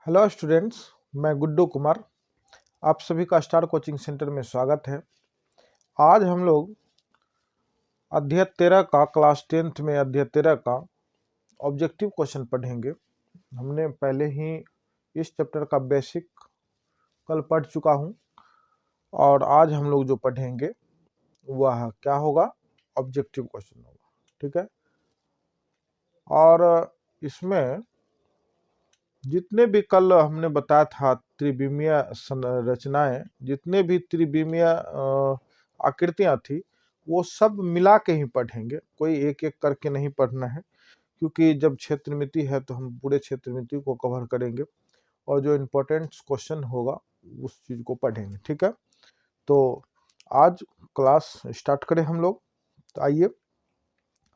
Hello students, मैं गुड्डू कुमार। आप सभी का स्टार कोचिंग सेंटर में स्वागत है। आज हम लोग अध्याय 13 का क्लास 10th में अध्याय 13 का ऑब्जेक्टिव क्वेश्चन पढ़ेंगे। हमने पहले ही इस चैप्टर का बेसिक कल पढ़ चुका हूं और आज हम लोग जो पढ़ेंगे वह क्या होगा, ऑब्जेक्टिव क्वेश्चन होगा। ठीक है, और इसमें जितने भी कल हमने बताया था त्रिविमीय रचनाएं, जितने भी त्रिविमीय आकृतियां थी, वो सब मिला के ही पढ़ेंगे। कोई एक एक करके नहीं पढ़ना है, क्योंकि जब क्षेत्रमिति है तो हम पूरे क्षेत्रमिति को कवर करेंगे और जो इम्पोर्टेंट क्वेश्चन होगा उस चीज को पढ़ेंगे। ठीक है, तो आज क्लास स्टार्ट करें हम लोग। तो आइए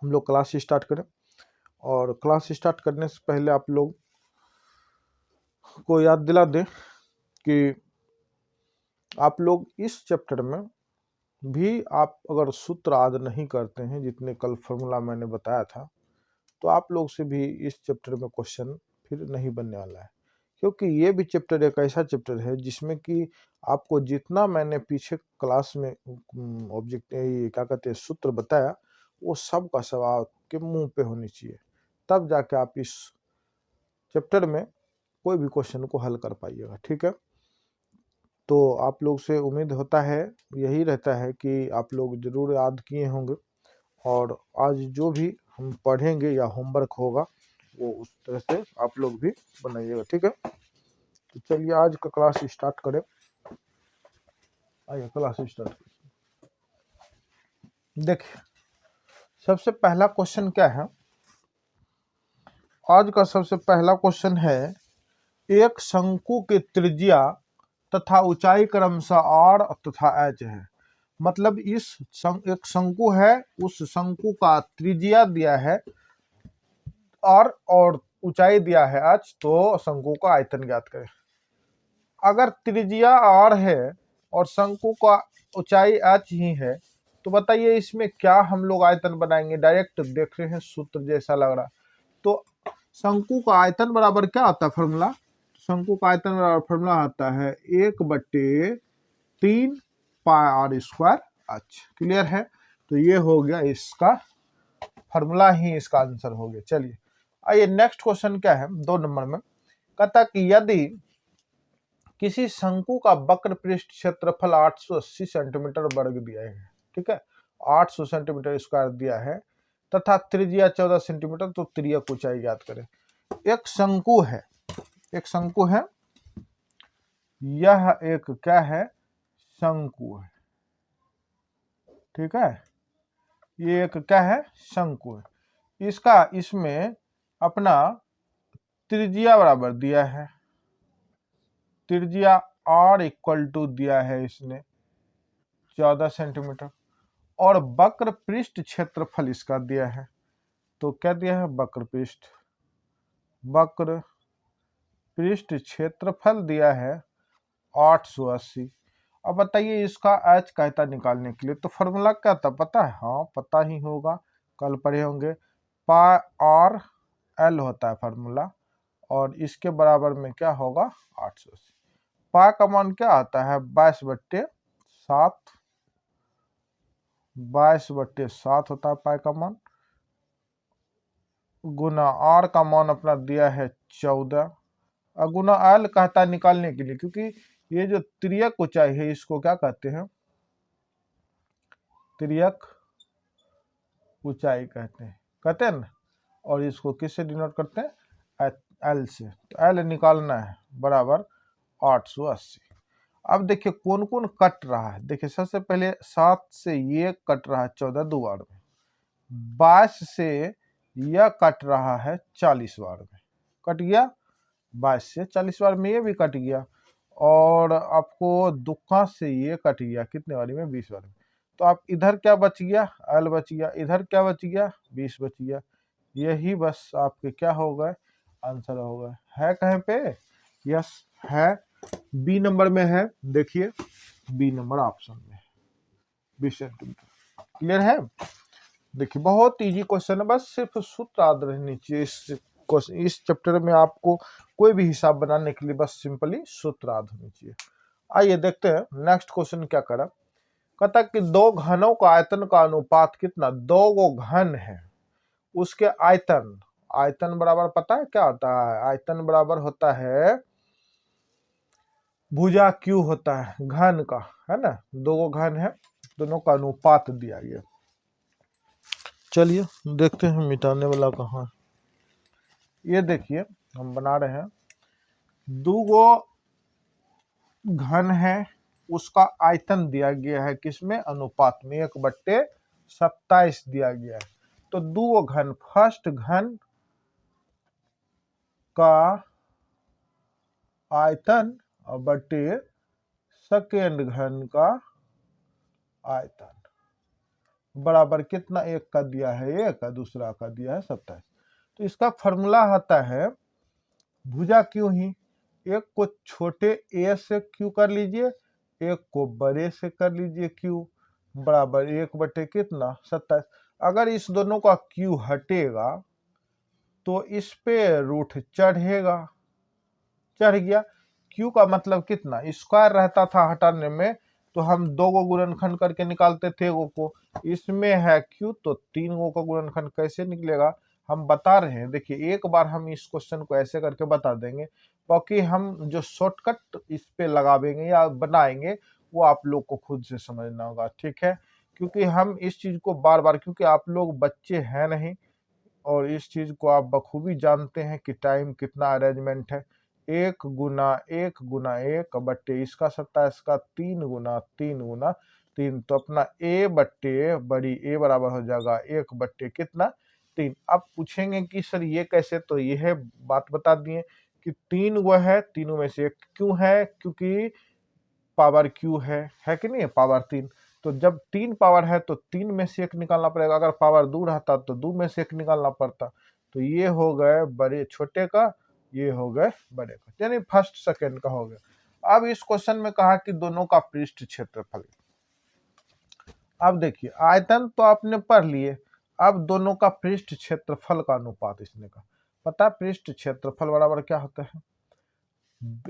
हम लोग क्लास स्टार्ट करें। और क्लास स्टार्ट करने से पहले आप लोग को याद दिला दें कि आप लोग इस चैप्टर में भी आप अगर सूत्र याद नहीं करते हैं, जितने कल फॉर्मूला मैंने बताया था, तो आप लोग से भी इस चैप्टर में क्वेश्चन फिर नहीं बनने वाला है। क्योंकि ये भी चैप्टर एक ऐसा चैप्टर है जिसमें कि आपको जितना मैंने पीछे क्लास में ऑब्जेक्ट क्या कहते हैं सूत्र बताया, वो सब का सब आपके मुंह पे होनी चाहिए, तब जाके आप इस चैप्टर में कोई भी क्वेश्चन को हल कर पाइएगा। ठीक है, तो आप लोग से उम्मीद होता है, यही रहता है कि आप लोग जरूर याद किए होंगे और आज जो भी हम पढ़ेंगे या होमवर्क होगा वो उस तरह से आप लोग भी बनाइएगा। ठीक है, तो चलिए आज का क्लास स्टार्ट करें। आइए क्लास स्टार्ट करें। देखिए, सबसे पहला क्वेश्चन क्या है? आज का सबसे पहला क्वेश्चन है, एक शंकु की त्रिज्या तथा ऊंचाई क्रमशः r तथा h है। मतलब एक शंकु है, उस शंकु का त्रिज्या दिया है और ऊंचाई दिया है h, तो शंकु का आयतन ज्ञात करें। अगर त्रिज्या r है और शंकु का ऊंचाई h ही है, तो बताइए इसमें क्या हम लोग आयतन बनाएंगे। डायरेक्ट देख रहे हैं, सूत्र जैसा लग रहा। तो शंकु का आयतन बराबर क्या आता है फॉर्मूला? शंकु का आयतन बराबर फॉर्मूला आता है 1/3 पाई आर स्क्वायर h। क्लियर है? तो ये हो गया इसका फॉर्मूला, ही इसका आंसर हो गया। चलिए आइए नेक्स्ट क्वेश्चन क्या है, 2 नंबर में। कहता कि यदि किसी शंकु का वक्र पृष्ठ क्षेत्रफल 880 सेंटीमीटर वर्ग दिया है, ठीक है, 800 सेंटीमीटर स्क्वायर दिया है, तथा त्रिज्या 14 सेंटीमीटर, तो त्रिज्यक ऊंचाई ज्ञात करें। एक शंकु है, एक शंकु है, यह एक क्या है, शंकु है। ठीक है, ये एक क्या है, शंकु है। इसका इसमें अपना त्रिज्या बराबर दिया है, त्रिज्या r इक्वल टू दिया है इसने 14 सेंटीमीटर, और वक्र पृष्ठ क्षेत्रफल इसका दिया है। तो क्या दिया है, वक्र पृष्ठ क्षेत्रफल दिया है 880। अब बताइए इसका h कहता निकालने के लिए तो फॉर्मूला क्या था, पता है? हाँ पता ही होगा, कल पढ़े होंगे। पाई आर एल होता है फॉर्मूला, और इसके बराबर में क्या होगा, 880। पाई का मान क्या आता है, 22/7, 22/7 होता है पाई का मान, गुना आर का मान अपना दिया है 14, गुना एल कहता है निकालने के लिए, क्योंकि ये जो त्रिज्यक ऊंचाई है इसको क्या कहते हैं, त्रिज्यक ऊंचाई कहते हैं ना। और इसको किससे डिनोट करते हैं, एल से। तो एल निकालना है बराबर 880। अब देखिए कौन कौन कट रहा है। देखिए सबसे पहले 7 से ये कट रहा है 14 दो बार में, 22 से यह कट रहा है 40 बार में, कट गया 22 से 40 बार में, ये भी कट गया। और आपको दुक्का से ये कट गया कितने बारी में, 20 बार में। तो आप इधर क्या बच गया, एल बच गया, इधर क्या बच गया, 20 बच गया। यही बस आपके क्या हो गए, आंसर हो गए। है कहीं पे? यस है, बी नंबर में है। देखिए बी नंबर ऑप्शन में 20 सेंटीमीटर। क्लियर है? देखिए बहुत इजी क्वेश्चन है, बस सिर्फ सूत्र याद रहनी चाहिए इस इस चैप्टर में आपको कोई भी हिसाब बनाने के लिए बस सिंपली सूत्र याद होनी चाहिए। आइए देखते हैं नेक्स्ट क्वेश्चन क्या करा। कहता कि दो घनों का आयतन का अनुपात कितना, दो गो घन है उसके आयतन, आयतन बराबर पता है क्या होता है, आयतन बराबर होता है भुजा क्यू होता है घन का, है ना, दो गो घन है दोनों का अनुपात दिया गया। चलिए देखते हैं मिटाने वाला कहाँ है। ये देखिए हम बना रहे हैं, दो गो घन है उसका आयतन दिया गया है किसमें, अनुपात में 1/27 दिया गया है। तो दो घन, फर्स्ट घन का आयतन और बटे सेकेंड घन का आयतन बराबर कितना, एक का दिया है एक, दूसरा का दिया है 27। तो इसका फॉर्मूला आता है भुजा क्यों ही, एक को छोटे ए से क्यू कर लीजिए, एक को बड़े से कर लीजिए क्यू, बराबर 1 बटे कितना 27। अगर इस दोनों का क्यू हटेगा तो इस पे रूट चढ़ेगा, चढ़ गया। क्यू का मतलब कितना, स्क्वायर रहता था हटाने में तो हम दो गो गुणनखंड करके निकालते थे गो को, इसमें है क्यू तो 3 गो का गुणनखंड कैसे निकलेगा हम बता रहे हैं। देखिए एक बार हम इस क्वेश्चन को ऐसे करके बता देंगे, बाकी हम जो शॉर्टकट इस पे लगावेंगे या बनाएंगे वो आप लोग को खुद से समझना होगा, ठीक है। क्योंकि हम इस चीज को बार बार, क्योंकि आप लोग बच्चे हैं नहीं और इस चीज को आप बखूबी जानते हैं कि टाइम कितना अरेंजमेंट है। 1 गुना 1 बट्टे इसका 27 का 3 गुना 3 तो अपना ए बट्टे बड़ी ए बराबर हो जाएगा 1 बट्टे कितना 3। अब पूछेंगे कि सर ये कैसे, तो यह बात बता दिए कि 3 गो है, तीनों में से एक क्यों है, क्योंकि पावर क्यू है कि नहीं, पावर 3। तो जब 3 पावर है तो 3 में से एक निकालना पड़ेगा, अगर पावर 2 रहता तो 2 में से एक निकालना पड़ता। तो ये हो गए बड़े छोटे का, ये हो गए बड़े का, यानी फर्स्ट सेकंड का हो गया। अब इस क्वेश्चन में कहा कि दोनों का पृष्ठ क्षेत्रफल। अब देखिए आयतन तो आपने पढ़ लिए, अब दोनों का पृष्ठ क्षेत्रफल का अनुपात इसने का पता है। पृष्ठ क्षेत्रफल बराबर क्या होता है,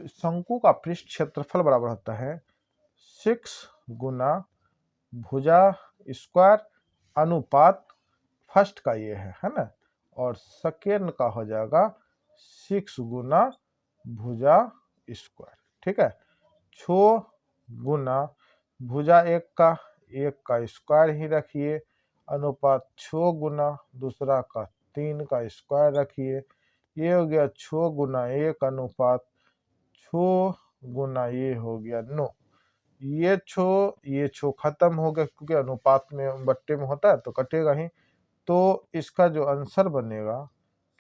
शंकु का पृष्ठ क्षेत्रफल बराबर होता है 6 गुना भुजा स्क्वायर अनुपात फर्स्ट का ये है ना, और सेकेंड का हो जाएगा 6 गुना भुजा स्क्वायर, ठीक है। 6 गुना भुजा एक का स्क्वायर ही रखिए, अनुपात 6 गुना दूसरा का 3 का स्क्वायर रखिए, ये हो गया 6 गुना 1 अनुपात 6 गुना ये हो गया 9। ये छो खत्म हो गया क्योंकि अनुपात में बट्टे में होता है तो कटेगा ही। तो इसका जो आंसर बनेगा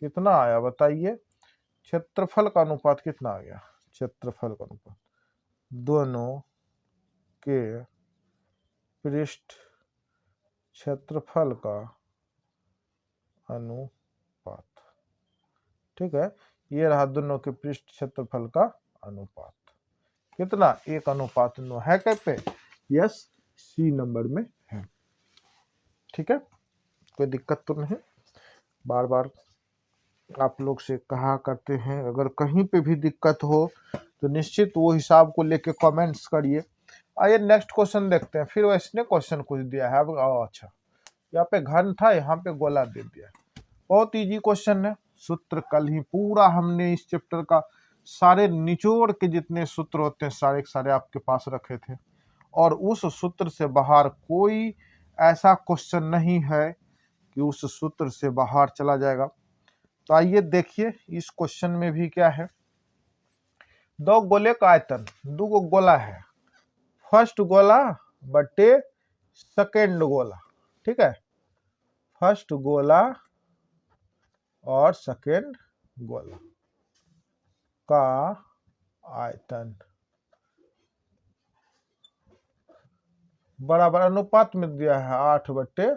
कितना आया बताइए, क्षेत्रफल का अनुपात कितना आ गया, क्षेत्रफल का अनुपात दोनों के पृष्ठ क्षेत्रफल का अनुपात, ठीक है। ये रहा दोनों के पृष्ठ क्षेत्रफल का अनुपात कितना, 1:9 है क्या पे, यस सी नंबर में है, ठीक है। कोई दिक्कत तो नहीं, बार बार आप लोग से कहा करते हैं अगर कहीं पे भी दिक्कत हो तो निश्चित वो हिसाब को लेके कमेंट्स करिए। आइए नेक्स्ट क्वेश्चन देखते हैं। फिर वैसने क्वेश्चन कुछ दिया है, अब अच्छा यहाँ पे घन था यहाँ पे गोला दे दिया, बहुत इजी क्वेश्चन है। सूत्र कल ही पूरा हमने इस चैप्टर का सारे निचोड़ के जितने सूत्र होते हैं सारे के सारे आपके पास रखे थे, और उस सूत्र से बाहर कोई ऐसा क्वेश्चन नहीं है कि उस सूत्र से बाहर चला जाएगा। तो आइए देखिए इस क्वेश्चन में भी क्या है, दो गोले का आयतन, दो गो गोला है, फर्स्ट गोला बटे सेकेंड गोला, ठीक है। फर्स्ट गोला और सेकेंड गोला का आयतन बराबर अनुपात में दिया है 8/27।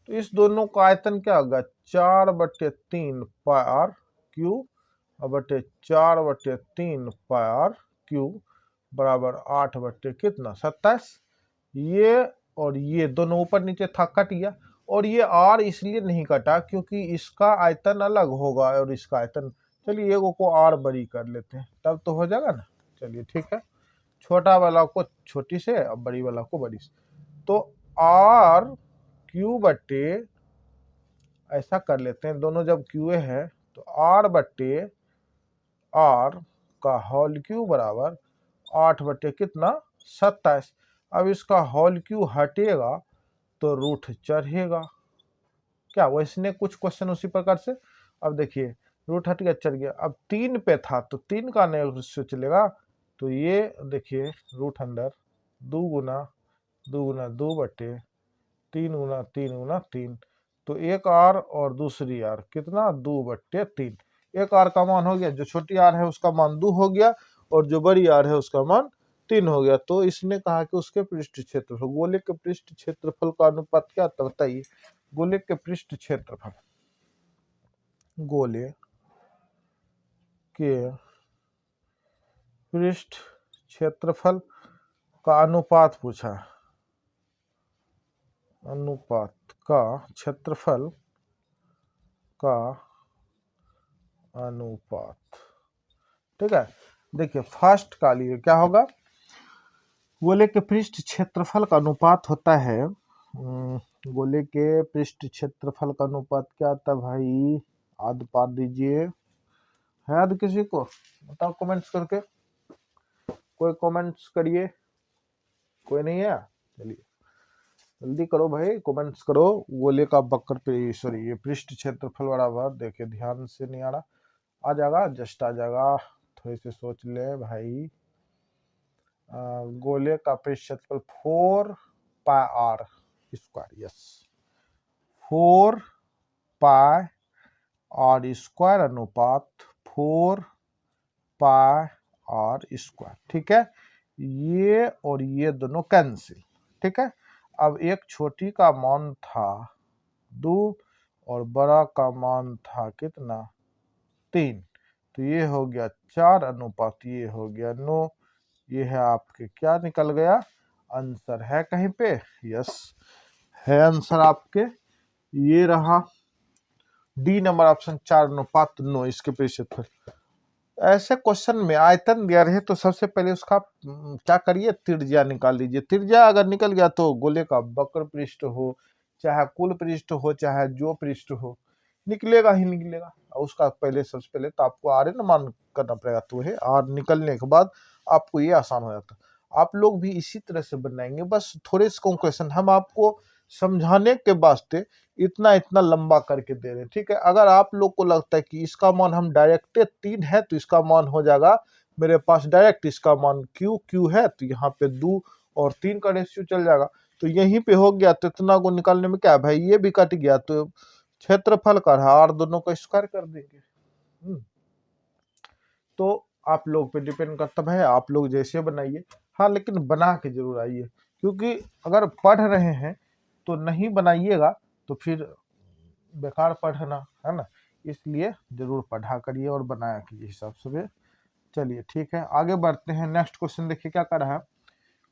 तो इस दोनों का आयतन क्या होगा 4/3 पाई आर क्यू और बटे 4/3 पाई आर क्यू बराबर 8 बटे कितना 27। ये और ये दोनों ऊपर नीचे था कट गया, और ये आर इसलिए नहीं कटा क्योंकि इसका आयतन अलग होगा और इसका आयतन, चलिए एगो को आर बड़ी कर लेते हैं तब तो हो जाएगा ना। चलिए ठीक है, छोटा वाला को छोटी से और बड़ी वाला को बड़ी से, तो आर क्यू बट्टे, ऐसा कर लेते हैं, दोनों जब क्यू है तो आर बट्टे आर का होल क्यू बराबर 8 बट्टे कितना 27। अब इसका होल क्यू हटेगा तो रूट चढ़ेगा। क्या वैसने कुछ क्वेश्चन उसी प्रकार से, अब देखिए रूट हट गया चढ़ गया, अब 3 पे था तो 3 का नहीं से चलेगा, तो ये देखिए रूट अंडर 2 गुना 2 बटे 3 गुना 3, तो एक आर और दूसरी आर कितना 2 बट्टे 3। एक आर का मान हो गया, जो छोटी आर है उसका मान 2 हो गया और जो बड़ी आर है उसका मान 3 हो गया। तो इसने कहा कि उसके पृष्ठ क्षेत्रफल, गोले के पृष्ठ क्षेत्रफल का अनुपात क्या था बताइए। गोले के पृष्ठ क्षेत्रफल, गोले के पृष्ठ क्षेत्रफल का अनुपात पूछा, अनुपात का क्षेत्रफल का अनुपात, ठीक है। देखिए फर्स्ट का लिए क्या होगा, गोले के पृष्ठ क्षेत्रफल का अनुपात होता है, गोले के पृष्ठ क्षेत्रफल का अनुपात क्या आता है भाई, आद पार दीजिए, है याद किसी को बताओ कमेंट्स करके, कोई कमेंट्स करिए, कोई नहीं है, चलिए जल्दी करो भाई कमेंट्स करो। गोले का वक्र पे सॉरी ये पृष्ठ क्षेत्रफल बराबर, देखिए ध्यान से नहीं आ रहा, आ जाएगा जस्ट आ जाएगा, थोड़ी सी सोच ले भाई। गोले का पृष्ठ क्षेत्रफल 4 pi r square, yes 4 pi r square अनुपात 4 पाई आर स्क्वायर, ठीक है। ये और ये दोनों कैंसिल, ठीक है। अब एक छोटी का मान था 2 और बड़ा का मान था कितना 3, तो ये हो गया 4 अनुपात ये हो गया 9, ये है आपके क्या निकल गया आंसर है कहीं पे, यस है आंसर आपके, ये रहा डी नंबर ऑप्शन 4 अनुपात 9 इसके पृष्ठफल। ऐसे क्वेश्चन में आयतन दिया रहे तो सबसे पहले उसका क्या करिए त्रिज्या निकाल लीजिए। त्रिज्या अगर निकल गया तो गोले का वक्र पृष्ठ हो चाहे कुल पृष्ठ हो चाहे जो पृष्ठ हो निकलेगा ही निकलेगा। उसका पहले सबसे पहले तो आपको आर एन मान करना पड़ेगा, तो है आर निकलने के बाद आपको ये आसान हो जाता। आप लोग भी इसी तरह से बनाएंगे, बस थोड़े से क्वेश्चन हम आपको समझाने के वास्ते इतना इतना लंबा करके दे रहे हैं, ठीक है। अगर आप लोग को लगता है कि इसका मान हम डायरेक्ट 3 है तो इसका मान हो जाएगा मेरे पास डायरेक्ट, इसका मान क्यू है तो यहाँ पे 2 और 3 का रेशियो चल जाएगा, तो यहीं पे हो गया, तो इतना को निकालने में क्या है भाई, ये भी कट गया तो क्षेत्रफल का रहा और दोनों का स्क्वायर कर देंगे। तो आप लोग पे डिपेंड करता है, आप लोग जैसे बनाइए, हाँ लेकिन बना के जरूर आइए, क्योंकि अगर पढ़ रहे हैं तो नहीं बनाइएगा तो फिर बेकार पढ़ना है ना, इसलिए जरूर पढ़ा करिए और बनाया कीजिए हिसाब से। चलिए ठीक है आगे बढ़ते हैं, नेक्स्ट क्वेश्चन देखिए क्या कर रहा है।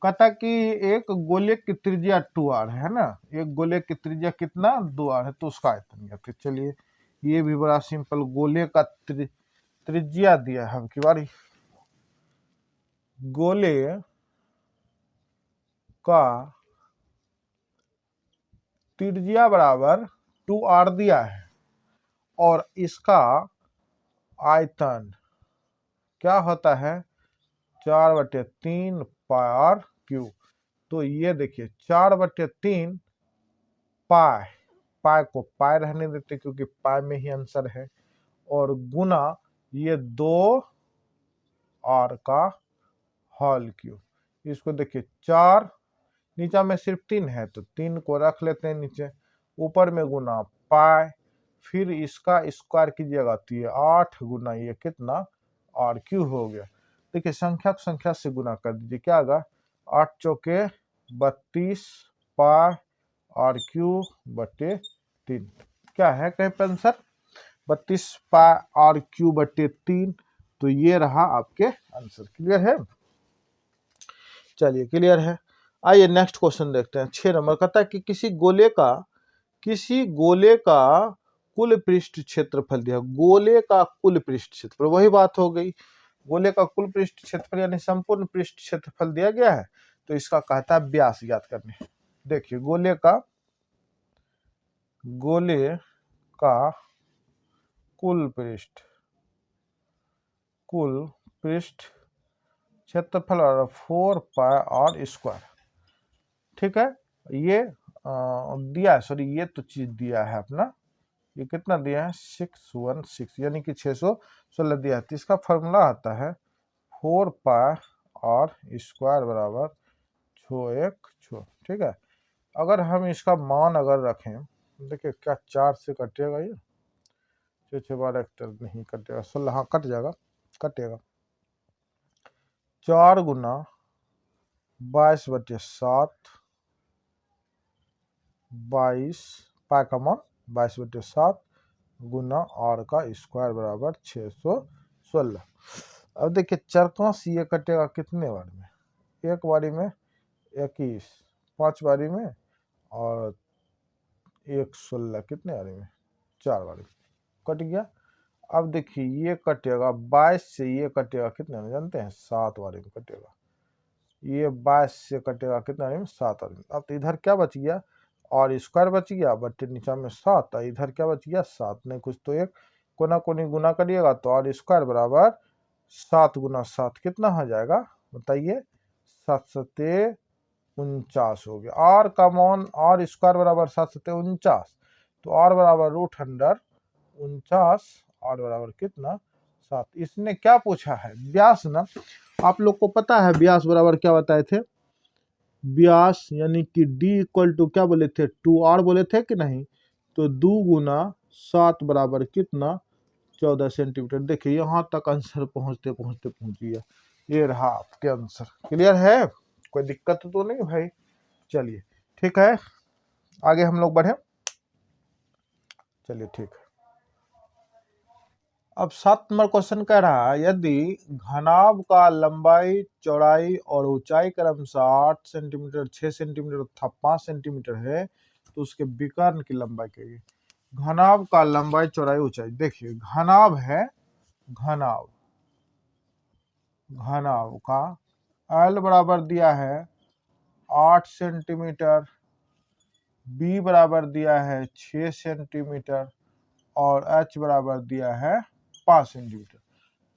कहता कि एक गोले की त्रिज्या 2r है ना, एक गोले की त्रिज्या कितना 2r है, तो उसका आयतन क्या, फिर चलिए ये भी बड़ा सिंपल, गोले का त्रिज्या दिया है की बारी, गोले का त्रिज्या बराबर 2r दिया है और इसका आयतन क्या होता है 4/3 पाई आर क्यूब। तो ये देखिए 4/3 पाई, पाई को पाई रहने देते क्योंकि पाई में ही आंसर है, और गुना ये 2 आर का होल क्यूब। इसको देखिए 4 नीचा में सिर्फ 3 है तो 3 को रख लेते हैं नीचे, ऊपर में गुना पाई, फिर इसका स्क्वायर कीजिएगा तो ये 8 गुना ये कितना आर क्यू हो गया। देखिए संख्या को संख्या से गुना कर दीजिए, क्या आएगा 8 चौके 32 पाई आर क्यू बटे 3, क्या है कहीं पे आंसर 32 पाई आर क्यू बटे 3, तो ये रहा आपके आंसर। क्लियर है, चलिए क्लियर है। आइए नेक्स्ट क्वेश्चन देखते हैं 6 नंबर। कहता है कि किसी गोले का किसी गोले का कुल पृष्ठ क्षेत्रफल दिया, गोले का कुल पृष्ठ क्षेत्रफल, वही बात हो गई, गोले का कुल पृष्ठ क्षेत्रफल यानी संपूर्ण पृष्ठ क्षेत्रफल दिया गया है, तो इसका कहता है व्यास ज्ञात करने। देखिए गोले का कुल पृष्ठ क्षेत्रफल और 4 पाई आर स्क्वायर, ठीक है। ये दिया है, सॉरी ये तो चीज दिया है अपना, ये कितना दिया है 616 यानी कि 616 दिया है। तो इसका फॉर्मूला आता है 4 पाई आर स्क्वायर बराबर 616, ठीक है। अगर हम इसका मान अगर रखें, देखिए क्या 4 से कटेगा, ये 6 12 नहीं कटेगा, 16 हाँ कट जाएगा, कटेगा। 4 गुना 22/7, 22 पाई का मान 22/7 गुना आर का स्क्वायर बराबर 616। अब देखिए चरकांश ये कटेगा कितने बार में, एक बारी में 21, 5 बारी में, और 116 कितने बारी में, 4 बारी में कट गया। अब देखिए ये कटेगा 22 से, ये कटेगा कितने में जानते हैं, 7 बारी में कटेगा। ये 22 से कटेगा कितना बारी में, 7 बारी में। अब तो इधर क्या बच गया, और स्क्वायर बच गया, बटे नीचा में 7, इधर क्या बच गया 7, नहीं कुछ तो एक कोना कोनी गुना करिएगा तो और स्क्वायर बराबर 7 गुना 7 कितना हो जाएगा बताइए, 7 सते 49 हो गया। आर का मान, आर स्क्वायर बराबर 7 सते 49, तो आर बराबर √149, आर बराबर कितना 7। इसने क्या पूछा है, व्यास ना। आप लोग को पता है व्यास बराबर क्या बताए थे, व्यास यानी कि d इक्वल टू क्या बोले थे, 2r बोले थे कि नहीं, तो 2 गुना 7 बराबर कितना 14 सेंटीमीटर। देखिए यहाँ तक आंसर पहुँचते पहुँचते पहुँच गया, ये रहा आपके आंसर। क्लियर है, कोई दिक्कत तो नहीं भाई। चलिए ठीक है, आगे हम लोग बढ़े, चलिए ठीक है। अब 7 नंबर क्वेश्चन कह रहा है, यदि घनाभ का लंबाई चौड़ाई और ऊंचाई क्रमशः 8 सेंटीमीटर, 6 सेंटीमीटर तथा 5 सेंटीमीटर है, तो उसके विकर्ण की लंबाई कहिए। घनाभ का लंबाई चौड़ाई ऊंचाई, देखिए घनाभ है, घनाभ का L बराबर दिया है 8 सेंटीमीटर, B बराबर दिया है 6 सेंटीमीटर, और H बराबर दिया है 5 सेंटीमीटर।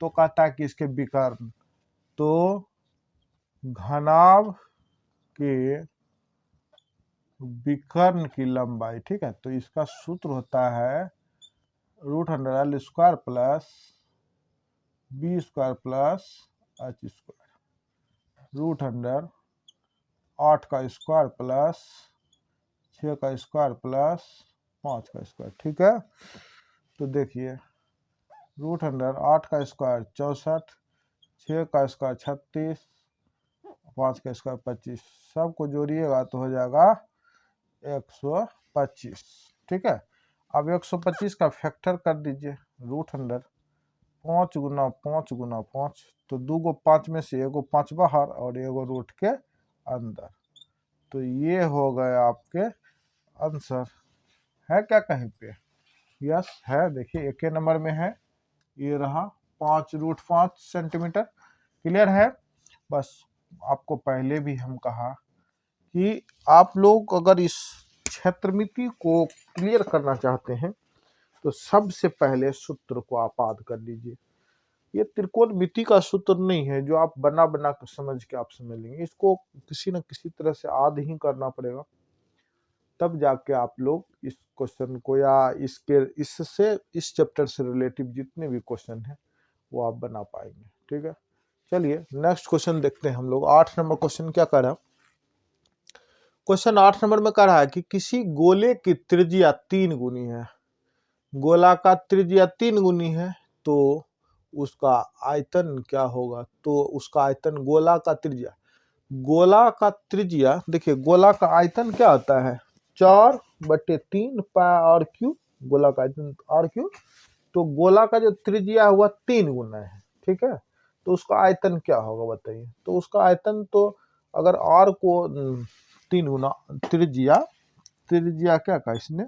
तो कहता है कि इसके विकर्ण, तो घनाभ के विकर्ण की लंबाई, ठीक है, तो इसका सूत्र होता है √L square plus B square plus H square, √8 का स्क्वायर प्लस 6 का स्क्वायर प्लस 5 का स्क्वायर, ठीक है। तो देखिए √8 का स्क्वायर 64, 6 का स्क्वायर 36, 5 का स्क्वायर 25, सबको जोड़िएगा तो हो जाएगा 125, ठीक है। अब 125 का फैक्टर कर दीजिए, √5 गुना 5 गुना 5, तो 2 गो 5 में से एगो 5 बाहर और एगो रूट के अंदर, तो ये हो गए आपके आंसर। है क्या कहीं पे, यस है, देखिए एक नंबर में है, ये रहा 5√5 सेंटीमीटर। क्लियर है, बस आपको पहले भी हम कहा कि आप लोग अगर इस क्षेत्रमिति को क्लियर करना चाहते हैं तो सबसे पहले सूत्र को आप याद कर लीजिए। ये त्रिकोणमिति का सूत्र नहीं है जो आप बना बना कर समझ के आप समझ लेंगे, इसको किसी न किसी तरह से याद ही करना पड़ेगा, तब जाके आप लोग इस क्वेश्चन को या इससे इस चैप्टर से रिलेटिव जितने भी क्वेश्चन हैं वो आप बना पाएंगे, ठीक है। चलिए नेक्स्ट क्वेश्चन देखते हैं हम लोग। 8 नंबर क्वेश्चन क्या कर रहा है, क्वेश्चन 8 नंबर में कह रहा है कि किसी गोले की त्रिज्या 3 गुनी है, गोला का त्रिज्या 3 गुनी है, तो उसका आयतन क्या होगा, तो उसका आयतन गोला का त्रिज्या, देखिए गोला का आयतन क्या होता है 4/3 पाई आर क्यूब, गोला का आयतन आर क्यूब, तो गोला का जो त्रिज्या हुआ 3 गुना है, ठीक है, तो उसका आयतन क्या होगा बताइए। तो उसका आयतन तो अगर आर को 3 गुना त्रिज्या क्या कहा इसने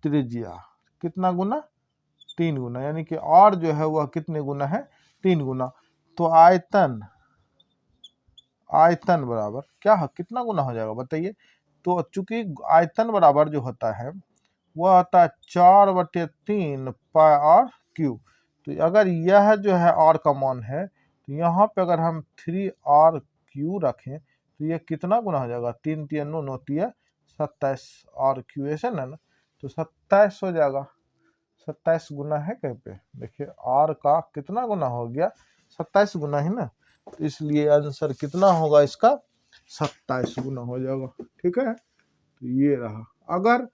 त्रिज्या कितना गुना, 3 गुना, यानी कि और जो है वह कितने गुना है, 3 गुना। तो आयतन बराबर क्या है, कितना गुना हो जाएगा बताइए। तो चूंकि आयतन बराबर जो होता है वह होता है 4/3 पाई आर क्यूब। तो अगर यह जो है आर का मान है तो यहाँ पे अगर हम 3r क्यू रखें तो यह कितना गुना हो जाएगा, 3 3 9 9 3 27 आर क्यू, ऐसे ना, तो 27 हो जाएगा। 27 गुना है कहीं पे, देखिए आर का कितना गुना हो गया, 27 गुना है ना, तो इसलिए आंसर कितना होगा इसका, 27 गुना हो जाएगा। ठीक है, तो ये रहा। अगर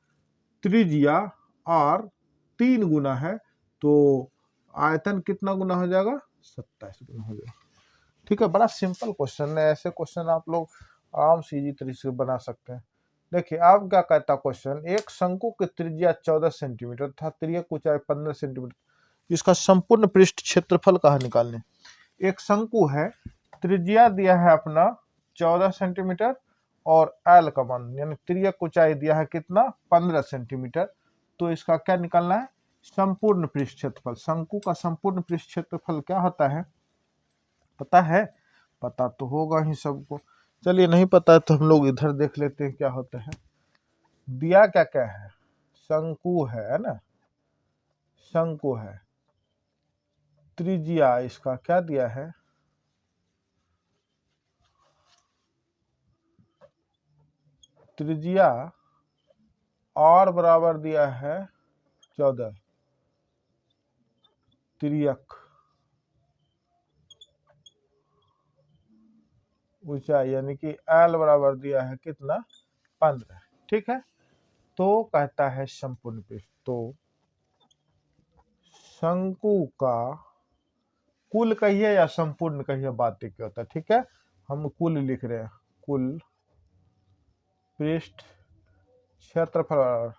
त्रिज्या आर 3 गुना है तो आयतन कितना गुना हो जाएगा, 27 गुना हो जाएगा। ठीक है, बड़ा सिंपल क्वेश्चन है, ऐसे क्वेश्चन आप लोग आराम से इजी तरीके से बना सकते हैं। देखिए आप क्या कहता क्वेश्चन, एक शंकु की त्रिज्या 14 सेंटीमीटर तथा तिर्यक ऊंचाई 15 सेंटीमीटर, इसका संपूर्ण पृष्ठ क्षेत्रफल कहाँ निकालने। एक शंकु है, त्रिज्या दिया है अपना 14 सेंटीमीटर और एल का मान यानी तिर्यक ऊंचाई दिया है कितना, 15 सेंटीमीटर। तो इसका क्या निकालना है, संपूर्ण पृष्ठ क्षेत्रफल। शंकु का संपूर्ण पृष्ठ क्षेत्रफल क्या होता है, पता है, पता तो होगा ही सबको। चलिए नहीं पता है तो हम लोग इधर देख लेते हैं क्या होता है। दिया क्या क्या है, शंकु है ना, शंकु है, त्रिज्या इसका क्या दिया है, त्रिज्या और बराबर दिया है 14, तिर्यक ऊंचाई यानी कि एल बराबर दिया है कितना, 15। ठीक है, तो कहता है संपूर्ण पृष्ठ, तो शंकु का कुल कहिए या संपूर्ण कहिए, बात एक होता है। ठीक है, हम कुल लिख रहे हैं, कुल पृष्ठ क्षेत्रफल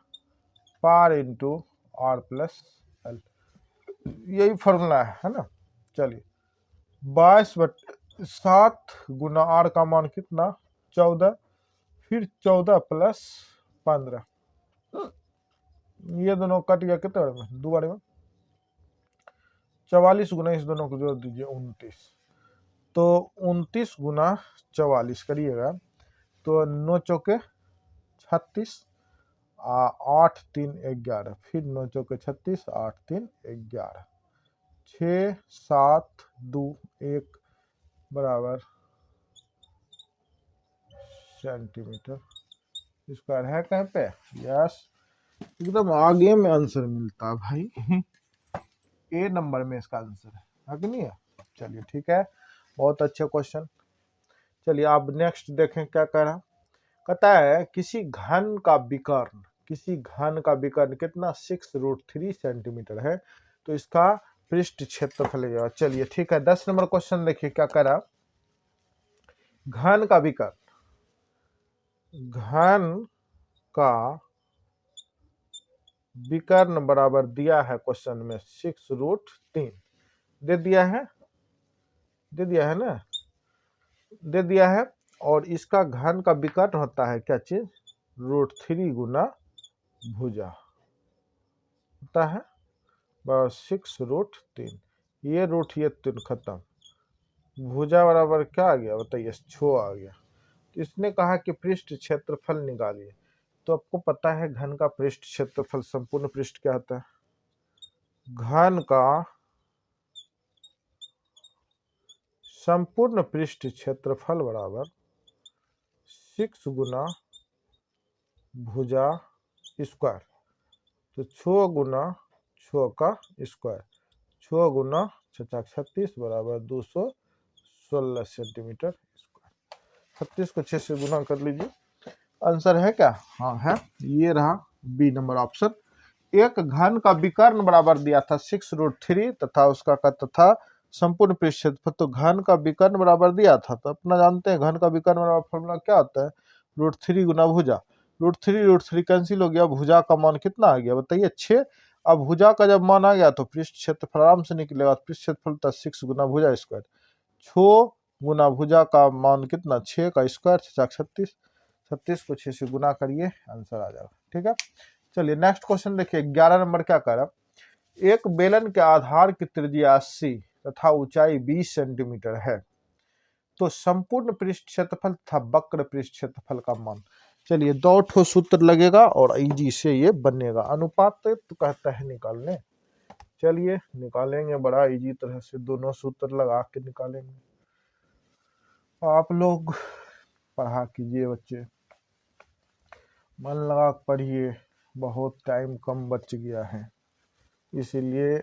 पार इंटू आर प्लस एल, यही फॉर्मूला है ना। चलिए 22/7 गुना आर का मान कितना, 14, फिर 14 प्लस 15, ये दोनों कट गया कितने बारे में, 2 बारे में, 44 गुना इस दोनों को जोड़ दीजिए 29, तो 29 गुना 44 करिएगा तो 9 चौके 36, 8 3 11, फिर 9 चौके 36, 8 3 11, 6 7 2 1 बराबर सेंटीमीटर स्क्वायर है कहीं पे, यस, एकदम आगे में आंसर मिलता है भाई, ए नंबर में इसका आंसर है कि नहीं है। चलिए ठीक है, बहुत अच्छा क्वेश्चन। चलिए आप नेक्स्ट देखें क्या कह रहा, कहता है किसी घन का विकर्ण, किसी घन का विकर्ण कितना, 6√3 सेंटीमीटर है, तो इसका पृष्ठ क्षेत्रफल है। चलिए ठीक है, 10 नंबर क्वेश्चन देखिए क्या कह रहा, घन का विकर्ण, घन का विकर्ण बराबर दिया है क्वेश्चन में 6√3, दे दिया है, दे दिया है ना, दे दिया है, और इसका घन का विकर्ण होता है क्या चीज, √3 गुना भुजा होता है, बस 6√3, ये रूट ये 3 खत्म, भुजा बराबर क्या आ गया बताइए, 6 आ गया। तो इसने कहा कि पृष्ठ क्षेत्रफल निकालिए, तो आपको पता है घन का पृष्ठ क्षेत्रफल संपूर्ण पृष्ठ क्या होता है, घन का संपूर्ण पृष्ठ क्षेत्रफल बराबर 6 गुना भुजा स्क्वायर, तो 6 गुना 6 का स्क्वायर, 6 गुना 6 36 बराबर 216 सेंटीमीटर स्क्वायर। 36 को 6 से गुना कर लीजिए, आंसर है क्या, हाँ है, ये रहा बी नंबर ऑप्शन। एक घन का विकर्ण बराबर दिया था 6√3 तथा उसका कहता था संपूर्ण पृष्ठ क्षेत्रफल, तो घन का विकर्ण बराबर दिया था, तो अपना जानते हैं घन का विकर्ण बराबर फॉर्मूला क्या होता है, √3 गुना भुजा, √3 कैंसिल हो गया, भुजा का मान कितना आ गया बताइए, 6। अब भुजा का जब मान आ गया तो पृष्ठ क्षेत्रफल आराम से निकलेगा, पृष्ठ क्षेत्रफल था 6 गुना भुजा स्क्वायर, 6 गुना भुजा का मान कितना, 6 का स्क्वायर 36, 36 को 6 से गुना करिए, आंसर आ जाएगा। ठीक है, चलिए नेक्स्ट क्वेश्चन देखिए, 11 नंबर क्या कह रहा है, एक बेलन के आधार की त्रिज्या 80 तथा ऊंचाई 20 सेंटीमीटर है, तो संपूर्ण पृष्ठ क्षेत्रफल तथा वक्र पृष्ठ क्षेत्रफल का मान। चलिए 2 ठो सूत्र लगेगा और इजी से ये बनेगा। अनुपात तो कहता है निकालने, चलिए निकालेंगे बड़ा इजी तरह से, दोनों सूत्र लगा के निकालेंगे। आप लोग पढ़ा कीजिए बच्चे, मन लगा पढ़िए, बहुत टाइम कम बच गया है, इसीलिए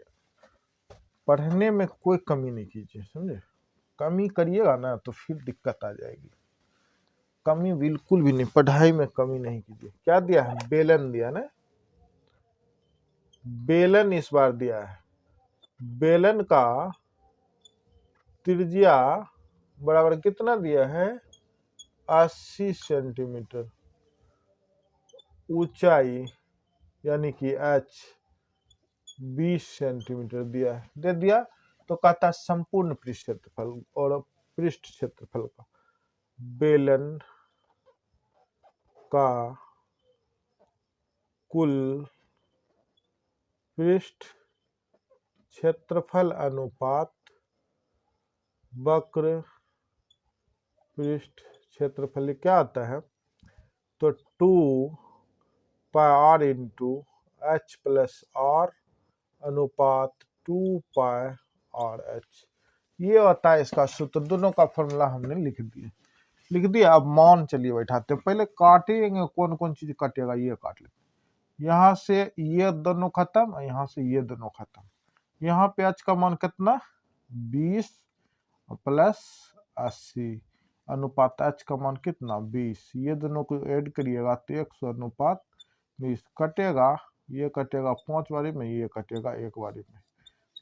पढ़ने में कोई कमी नहीं कीजिए, समझे। कमी करिएगा ना तो फिर दिक्कत आ जाएगी। कमी बिल्कुल भी नहीं, पढ़ाई में कमी नहीं कीजिए। क्या दिया है, बेलन दिया ना, बेलन इस बार दिया है। बेलन का त्रिज्या बराबर कितना दिया है, 80 सेंटीमीटर, ऊंचाई यानी कि h 20 सेंटीमीटर दिया है, दे दिया। तो कहता है संपूर्ण पृष्ठ क्षेत्रफल, और पृष्ठ क्षेत्रफल का, बेलन का कुल पृष्ठ क्षेत्रफल अनुपात वक्र पृष्ठ क्षेत्रफल क्या आता है, तो 2 pi r into h plus r अनुपात 2 पाई आर एच, ये होता है इसका सूत्र। दोनों का फॉर्मूला हमने लिख दिया। अब मान चलिए बैठाते हैं, पहले काटेंगे, कौन कौन चीज कटेगा ये काट लेते, यहाँ से ये दोनों खत्म और यहाँ से ये दोनों खत्म। यहाँ पे h का मान कितना, 20 प्लस 80 अनुपात h का मान कितना 20, ये दोनों को ऐड करिएगा तो 100 अनुपात 20 कटेगा, ये कटेगा 5 बारी में, ये कटेगा 1 बारी में,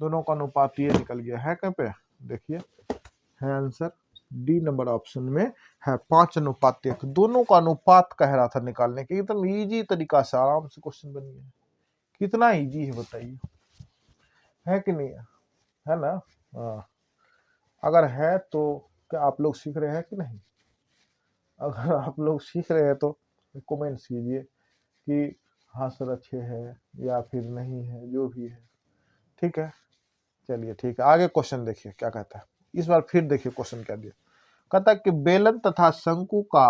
दोनों का अनुपात ये निकल गया है। कहाँ पे देखिए है आंसर, डी नंबर ऑप्शन में है 5:1। दोनों का अनुपात कह रहा था निकालने के, एकदम इजी तरीका से आराम से क्वेश्चन बन गया। कितना इजी है बताइए, है कि नहीं है ना। हाँ, अगर है तो क्या आप लोग सीख रहे हैं कि नहीं, अगर आप लोग सीख रहे हैं तो कमेंट कीजिए कि हाँ सर अच्छे है या फिर नहीं है, जो भी है ठीक है। चलिए ठीक है, आगे क्वेश्चन देखिए क्या कहता है। इस बार फिर देखिए क्वेश्चन क्या दिया, कहता है कि बेलन तथा शंकु का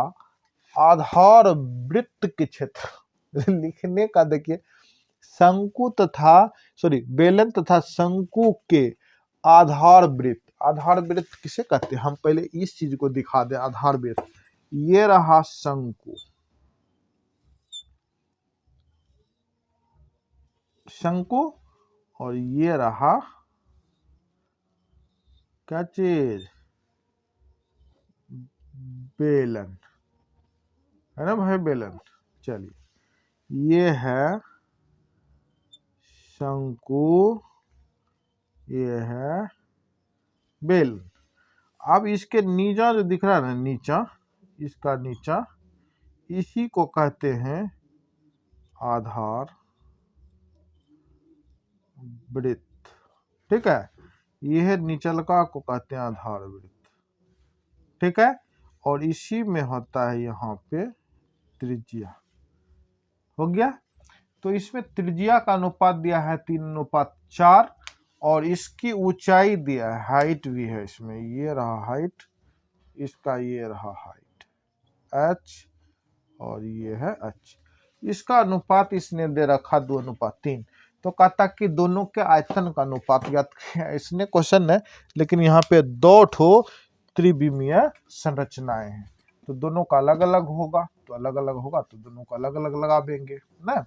आधार वृत्त के क्षेत्र लिखने का देखिए, शंकु तथा बेलन तथा शंकु के आधार वृत्त, आधार वृत्त किसे कहते हैं, हम पहले इस चीज को दिखा दें। आधार वृत्त, ये रहा शंकु, शंकु, और ये रहा क्या चीज, बेलन, है ना भाई, बेलन। चलिए ये है शंकु, ये है बेलन। अब इसके नीचा जो दिख रहा है ना, नीचा, इसका नीचा, इसी को कहते हैं आधार वृत्त, ठीक है। यह निचलका को कहते हैं आधार वृत्त, ठीक है। और इसी में होता है यहाँ पे त्रिज्या, हो गया। तो इसमें त्रिज्या का अनुपात दिया है 3:4, और इसकी ऊंचाई दिया है, हाइट भी है इसमें, ये रहा हाइट, इसका ये रहा हाइट h, और ये है h। इसका अनुपात इसने दे रखा 2:3। तो कहता कि दोनों के आयतन का अनुपात ज्ञात किया, इसने क्वेश्चन है, लेकिन यहाँ पे 2 ठो त्रिविमीय संरचनाएं हैं, तो दोनों का अलग अलग होगा, तो अलग अलग होगा तो दोनों को अलग अलग लगा देंगे ना।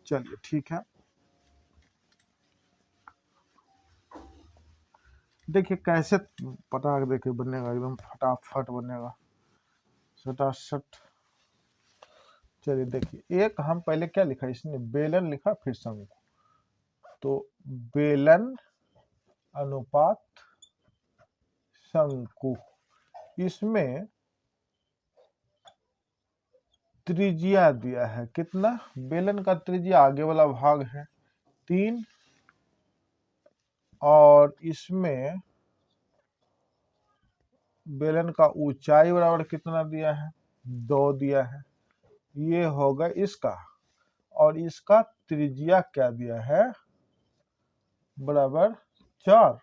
चलिए ठीक है, देखिए कैसे पटाख देखिए बनेगा, एकदम फटाफट बनेगा, सटासट। चलिए देखिए, एक हम पहले क्या लिखा, इसने बेलन लिखा फिर शंकु, तो बेलन अनुपात शंकु, इसमें त्रिज्या दिया है कितना, बेलन का त्रिज्या आगे वाला भाग है 3, और इसमें बेलन का ऊंचाई बराबर कितना दिया है, 2 दिया है, ये होगा इसका, और इसका त्रिज्या क्या दिया है, बराबर 4,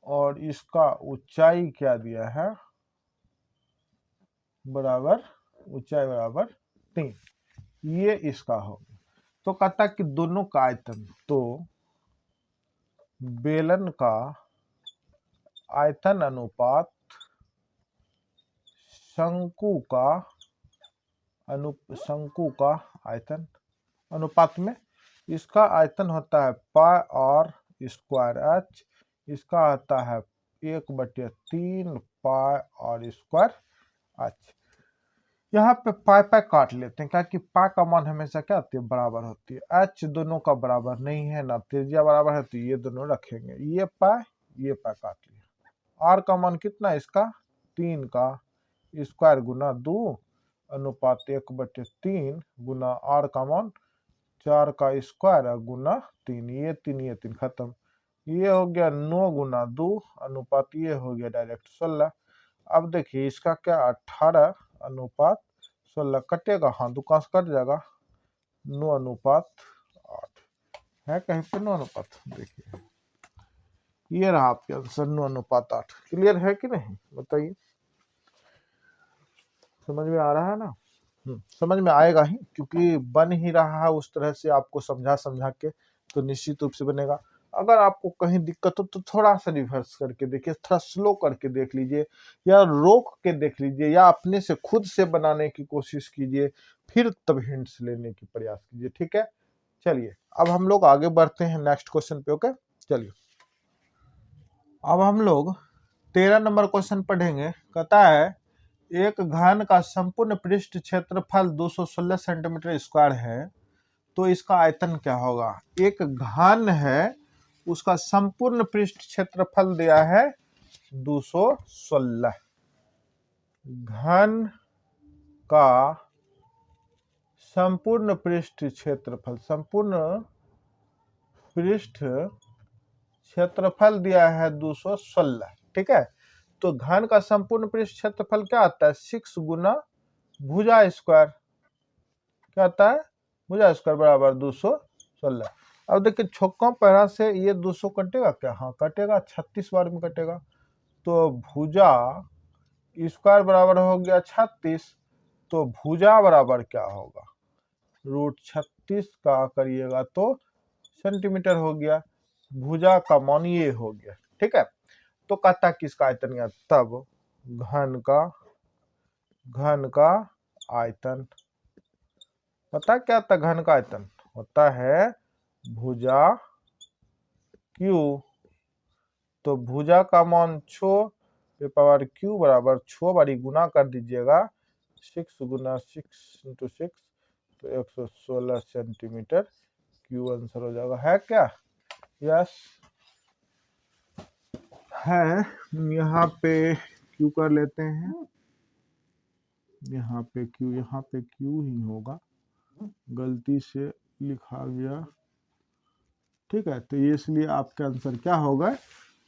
और इसका ऊंचाई क्या दिया है, बराबर ऊंचाई बराबर 3। ये इसका होगा। तो कहता कि दोनों का आयतन, तो बेलन का आयतन अनुपात शंकु का शंकु का आयतन अनुपात में, इसका आयतन होता है पाई आर स्क्वायर एच, इसका आता है 1/3 पाई आर स्क्वायर एच। यहाँ पे पाई पाई काट लेते हैं, क्या कि पाई का मान हमेशा क्या होती है, बराबर होती है। एच दोनों का बराबर नहीं है, ना त्रिज्या बराबर है, तो ये दोनों रखेंगे, ये पाई काट लिया। आर का मान कितना है इसका, 3 का स्क्वायर गुना 2 अनुपात 1/3 गुना आर का मान 4 का स्क्वायर गुना 3, ये 3 खत्म। ये हो गया 9 गुना 2 अनुपात ये हो गया डायरेक्ट 16। अब देखिए इसका क्या 18 अनुपात 16 कटेगा, हाँ दुकान से कट जाएगा। 9 अनुपात 8 है कहीं पे 9 अनुपात, देखिए ये रहा आपके आंसर 9 अनुपात 8। क्लियर है कि नहीं बताइए, समझ में आ रहा है ना। समझ में आएगा ही, क्योंकि बन ही रहा है उस तरह से, आपको समझा समझा के तो निश्चित रूप से बनेगा। अगर आपको कहीं दिक्कत हो तो थोड़ा सा रिवर्स करके देखिए, थोड़ा स्लो करके देख लीजिए, या रोक के देख लीजिए, या अपने से खुद से बनाने की कोशिश कीजिए, फिर तब हिंट्स लेने की प्रयास कीजिए। ठीक है, चलिए अब हम लोग आगे बढ़ते हैं नेक्स्ट क्वेश्चन पे। ओके चलिए, अब हम लोग 13 नंबर क्वेश्चन पढ़ेंगे। कहता है एक घन का संपूर्ण पृष्ठ क्षेत्रफल 216 सेंटीमीटर स्क्वायर है, तो इसका आयतन क्या होगा। एक घन है, उसका संपूर्ण पृष्ठ क्षेत्रफल दिया है 216। घन का संपूर्ण पृष्ठ क्षेत्रफल, संपूर्ण पृष्ठ क्षेत्रफल दिया है 216। ठीक है, तो घन का संपूर्ण पृष्ठ क्षेत्रफल क्या आता है, 6 गुना भुजा स्क्वायर, क्या आता है, भुजा स्क्वायर बराबर 216। अब देखिए छोका पैरा से ये 200 कटेगा क्या, हाँ कटेगा, 36 बार में कटेगा। तो भुजा स्क्वायर बराबर हो गया 36, तो भुजा बराबर क्या होगा, √36 का करिएगा तो सेंटीमीटर हो गया। भुजा का मान ये हो गया। ठीक है, तो कहता है किसका आयतन या, तब घन का आयतन, पता क्या था, घन का आयतन होता है भुजा क्यू, तो भुजा का मान 6 पे पावर क्यू बराबर 6 बारी गुना कर दीजिएगा, 6 गुना 6 इंटू 6, तो 116 सेंटीमीटर क्यू आंसर हो जाएगा। है क्या, यस है। यहाँ पे क्यू कर लेते हैं, यहाँ पे क्यू ही होगा, गलती से लिखा गया। ठीक है, तो ये इसलिए आपका आंसर क्या होगा,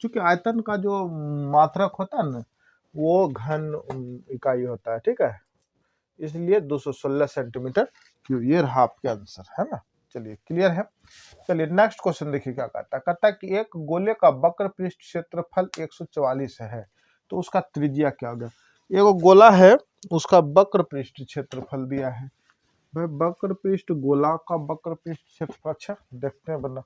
क्योंकि आयतन का जो मात्रक होता है ना, वो घन इकाई होता है। ठीक है, इसलिए 216 सेंटीमीटर क्यूब, ये रहा आपका आंसर, है ना। चलिए क्लियर है। चलिए नेक्स्ट क्वेश्चन देखिए क्या कहता है कि एक गोले का वक्र पृष्ठ क्षेत्रफल 144 है, तो उसका त्रिज्या क्या होगा। एक गोला है, उसका वक्र पृष्ठ क्षेत्रफल दिया है। भाई वक्र पृष्ठ, गोला का वक्र पृष्ठ क्षेत्रफल, अच्छा देखते हैं बना,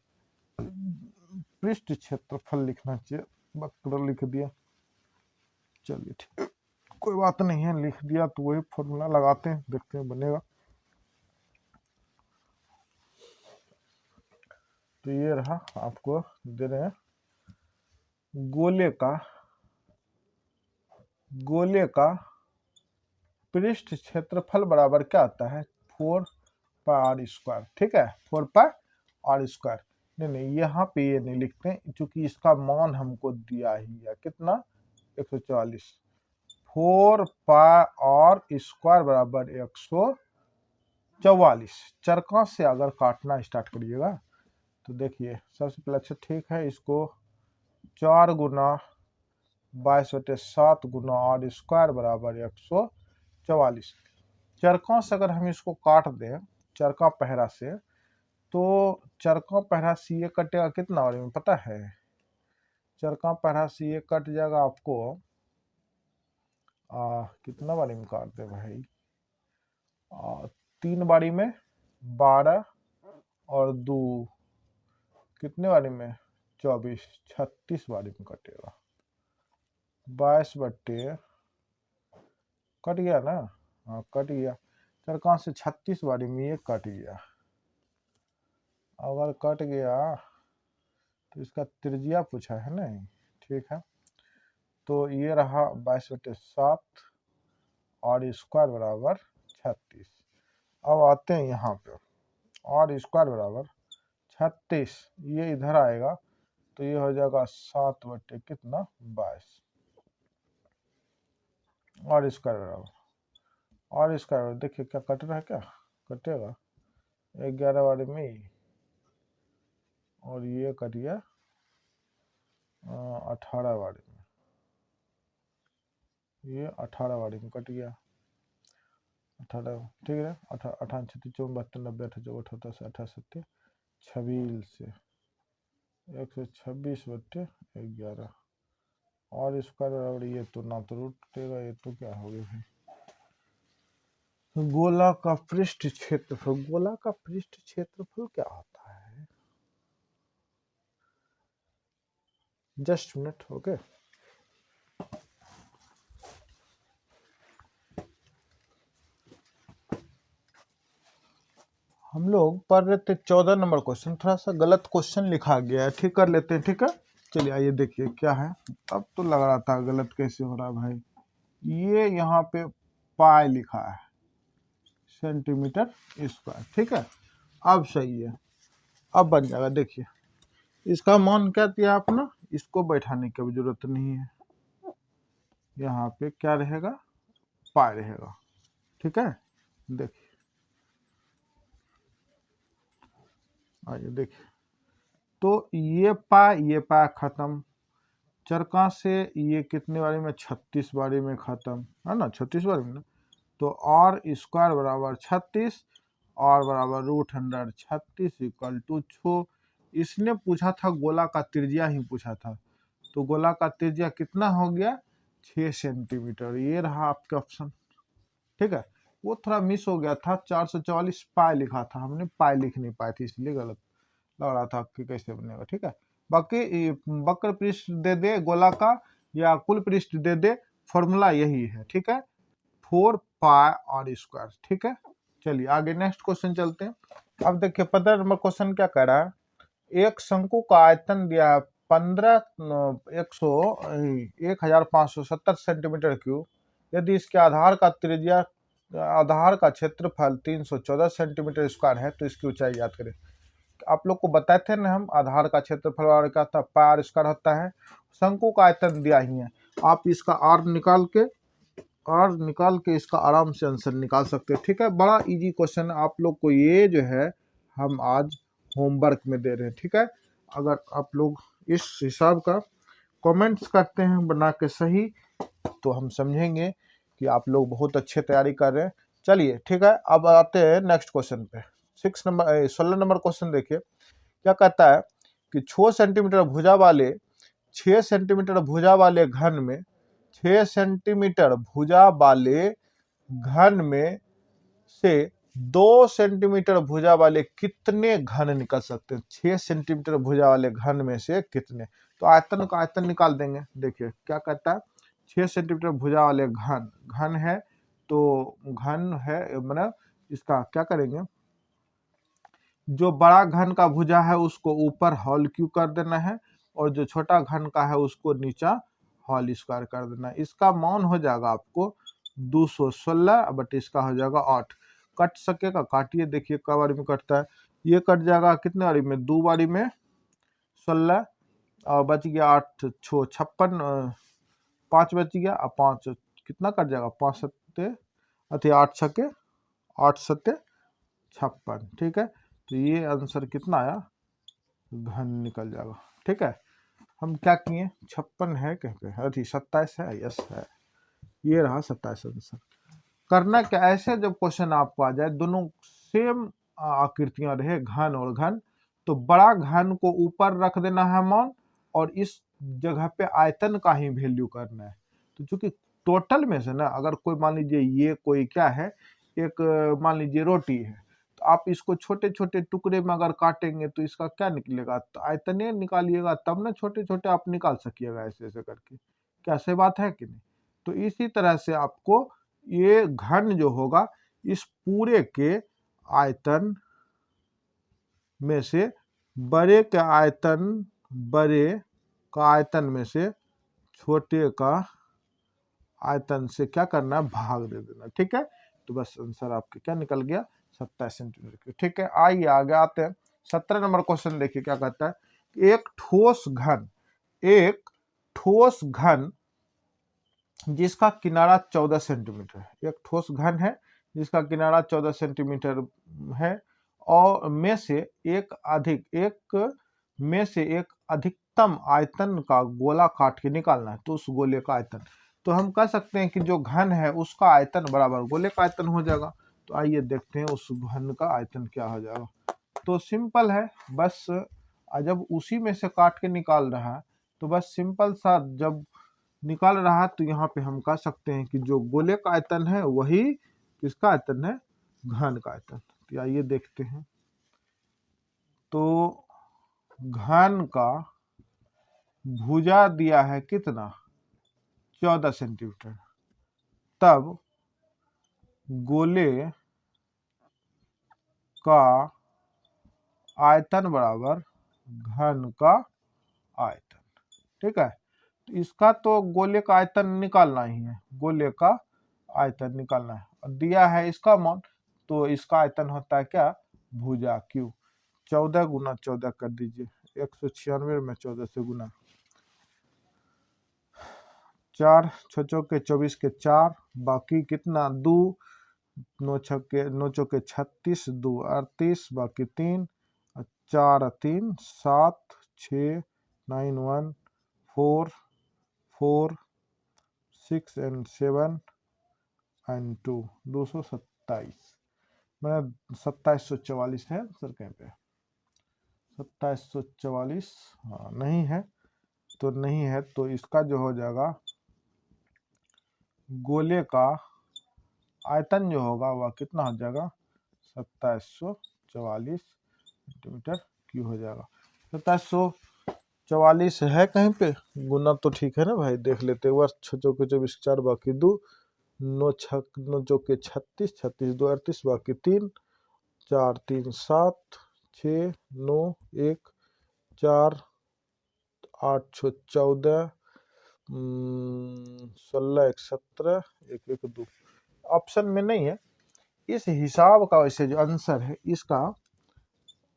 पृष्ठ क्षेत्रफल लिखना चाहिए, वक्र लिख दिया। चलिए ठीक, कोई बात नहीं है, लिख दिया तो वही फॉर्मूला लगाते हैं, देखते हैं बनेगा। तो ये रहा, आपको दे रहे हैं गोले का पृष्ठ क्षेत्रफल बराबर क्या आता है, 4 पाई आर स्क्वायर। ठीक है, 4 पाई आर स्क्वायर। नहीं यहाँ पे ये नहीं लिखते, क्योंकि इसका मान हमको दिया ही है कितना, 144। 4 पाई आर स्क्वायर बराबर 144। चरका से अगर काटना स्टार्ट करिएगा तो देखिए सबसे पहले, अच्छा ठीक है, इसको 4 गुना 22/7 गुना आर स्क्वायर बराबर 144। चरकों से अगर हम इसको काट दें चरका पहरा से, तो चरका पहरा सी ए कटेगा कितना बारी में पता है? चरका पहरा सी ए कट जाएगा आपको कितना बारी में काटते भाई? 3 बारी में 12 और 2 कितने बारी में 24, 36 बारी में कटेगा। 22 बट्टे कट गया ना, हाँ कट गया। चरका से 36 बारी में ये कट गया। अगर कट गया तो इसका त्रिज्या पूछा है ना, ठीक है। तो ये रहा 22/7 और स्क्वायर बराबर 36। अब आते हैं यहाँ पे, और स्क्वायर बराबर 36, ये इधर आएगा तो ये हो जाएगा 7 बट्टे कितना 22, और स्क्वायर बराबर, और स्क्वायर देखिए क्या कट रहा है, क्या कटेगा 11 बारी में ही, और ये कट गया 18 बारी में, ये 18 बारी में कट गया 18, ठीक है। 18 36 54 92 98 98 98 26 से 126 बट्टे 11, और स्क्वायर बराबर ये तो ना तो रूट कटेगा, ये तो क्या हो गया भाई? गोला का पृष्ठ क्षेत्रफल, गोला का पृष्ठ क्षेत्रफल क्या होता है? Just minute, okay. हम लोग पढ़ रहे थे 14 नंबर क्वेश्चन, थोड़ा सा गलत क्वेश्चन लिखा गया है, ठीक कर लेते हैं, ठीक है। चलिए आइए देखिए क्या है। अब तो लग रहा था गलत कैसे हो रहा है भाई। ये यहाँ पे पाई लिखा है सेंटीमीटर स्क्वायर, ठीक है। अब सही है, अब बन जाएगा। देखिए इसका मान क्या दिया अपना, इसको बैठाने की जरूरत नहीं है, यहाँ पे क्या रहेगा पाई रहेगा, ठीक है। देखिए आइए देखिए, तो ये पाई खत्म, चरका से ये कितने बारी में 36 बारी में खत्म है ना, 36 बारी में ना। तो और स्क्वायर बराबर 36 और बराबर √100, 36 इक्वल टू 6। इसने पूछा था गोला का त्रिज्या ही पूछा था, तो गोला का त्रिज्या कितना हो गया 6 सेंटीमीटर। ये रहा आपका ऑप्शन, ठीक है। वो थोड़ा मिस हो गया था, 444 पाई लिखा था, हमने पाई लिख नहीं पाई थी, इसलिए गलत लग रहा था कि कैसे बनेगा, ठीक है। बाकी वक्र पृष्ठ दे दे गोला का या कुल पृष्ठ दे दे, फॉर्मूला यही है, ठीक है, 4 पाई और स्क्वायर, ठीक है। चलिए आगे नेक्स्ट क्वेश्चन चलते हैं। अब देखिए 15 नंबर क्वेश्चन क्या कह रहा है, एक शंकु का आयतन दिया 1570 सेंटीमीटर क्यूब, यदि इसके आधार का त्रिज्या, आधार का क्षेत्रफल 314 सेंटीमीटर स्क्वायर है, तो इसकी ऊंचाई याद करें। आप लोग को बताए थे ना हम, आधार का क्षेत्रफल और क्या था पाई r स्क्वायर होता है। शंकु का आयतन दिया ही है, आप इसका r निकाल के इसका आराम से आंसर निकाल सकते हैं, ठीक है। बड़ा इजी क्वेश्चन आप लोग को, ये जो है हम आज होमवर्क में दे रहे हैं, ठीक है। अगर आप लोग इस हिसाब का कमेंट्स करते हैं बना के सही, तो हम समझेंगे कि आप लोग बहुत अच्छे तैयारी कर रहे हैं। चलिए ठीक है, अब आते हैं नेक्स्ट क्वेश्चन पे। 16 नंबर क्वेश्चन देखिए क्या कहता है कि 6 सेंटीमीटर भुजा वाले घन में 6 सेंटीमीटर भुजा वाले घन में से 2 सेंटीमीटर भुजा वाले कितने घन निकल सकते हैं? 6 सेंटीमीटर भुजा वाले घन में से कितने, तो आयतन का आयतन निकाल देंगे। देखिए क्या कहता है, 6 सेंटीमीटर भुजा वाले घन है, तो घन है मतलब इसका क्या करेंगे, जो बड़ा घन का भुजा है उसको ऊपर होल क्यू कर देना है, और जो छोटा घन का है उसको नीचा होल स्क्वायर कर देना है। इसका मान हो जाएगा आपको 216, बट इसका हो जाएगा 8। कट सकेगा काटिए, देखिए कई बारी में कटता है। ये कट जाएगा कितने बारी में, 2 बारी में 16, और बच गया 8 6 56, 5 बच गया, और 5 कितना कट जाएगा, 5 सत्ते अथी 8 छके 8 सत्ते 56, ठीक है। तो ये आंसर कितना आया, घन निकल जाएगा, ठीक है। हम क्या किए, 56 है कहीं पे, अथी 27 है, यस है, ये रहा 27 आंसर। करना क्या, ऐसे जब क्वेश्चन आपको आ जाए दोनों सेम आकृतियां रहे, घन और घन, तो बड़ा घन को ऊपर रख देना है मान, और इस जगह पे आयतन का ही वैल्यू करना है। तो चूंकि टोटल में से ना, अगर कोई मान लीजिए ये कोई क्या है, एक मान लीजिए रोटी है, तो आप इसको छोटे छोटे टुकड़े में अगर काटेंगे तो इसका क्या निकलेगा, तो आयतने निकालिएगा तब ना छोटे छोटे आप निकाल सकिएगा ऐसे ऐसे करके। क्या सही बात है कि नहीं? तो इसी तरह से आपको ये घन जो होगा, इस पूरे के आयतन में से बड़े के आयतन, बड़े का आयतन में से छोटे का आयतन से क्या करना है, भाग दे देना। ठीक है, तो बस आंसर आपके क्या निकल गया, 27 सेंटीमीटर। ठीक है, आइए आगे आते हैं। 17 नंबर क्वेश्चन देखिए क्या कहता है। एक ठोस घन जिसका किनारा 14 सेंटीमीटर है, एक ठोस घन है जिसका किनारा 14 सेंटीमीटर है, और में से एक अधिकतम आयतन का गोला काट के निकालना है। तो उस गोले का आयतन, तो हम कह सकते हैं कि जो घन है उसका आयतन बराबर गोले का आयतन हो जाएगा। तो आइए देखते हैं उस घन का आयतन क्या हो जाएगा। तो सिंपल है, बस जब उसी में से काट के निकाल रहा है, तो बस सिंपल सा जब निकाल रहा है, तो यहाँ पे हम कह सकते हैं कि जो गोले का आयतन है वही किसका आयतन है, घन का आयतन। तो आइए देखते हैं। तो घन का भुजा दिया है कितना, 14 सेंटीमीटर, तब गोले का आयतन बराबर घन का आयतन। ठीक है, तो इसका तो गोले का आयतन निकालना ही है, गोले का आयतन निकालना है, और दिया है इसका मान, तो इसका आयतन होता है क्या, भुजा क्यू। 14 गुना 14 कर दीजिए, 196 में 14 से गुना, 4 छो के 24 के 4, बाकी कितना 2, 9 चौके 36, 2 38, बाकी 3, 4 3 7, 6 9 1 4 4 6 and 7 and 2, 227, मैं 2744 है सर, कहीं पे 2744, हाँ नहीं है, तो नहीं है, तो इसका जो हो जाएगा गोले का आयतन जो होगा वह कितना हो जाएगा, 2744 सेंटीमीटर क्यूब हो जाएगा। 2744 है कहीं पे, गुना तो ठीक है ना भाई, देख लेते हैं। 6 चौके 24, 4 बाकी 2, 9 चौके 36, 36 2 38, बाकी 3, 4 3 7, 6 9 1 4 8 6 14, 16 1 17, 1 1 2, ऑप्शन में नहीं है। इस हिसाब का वैसे जो आंसर है, इसका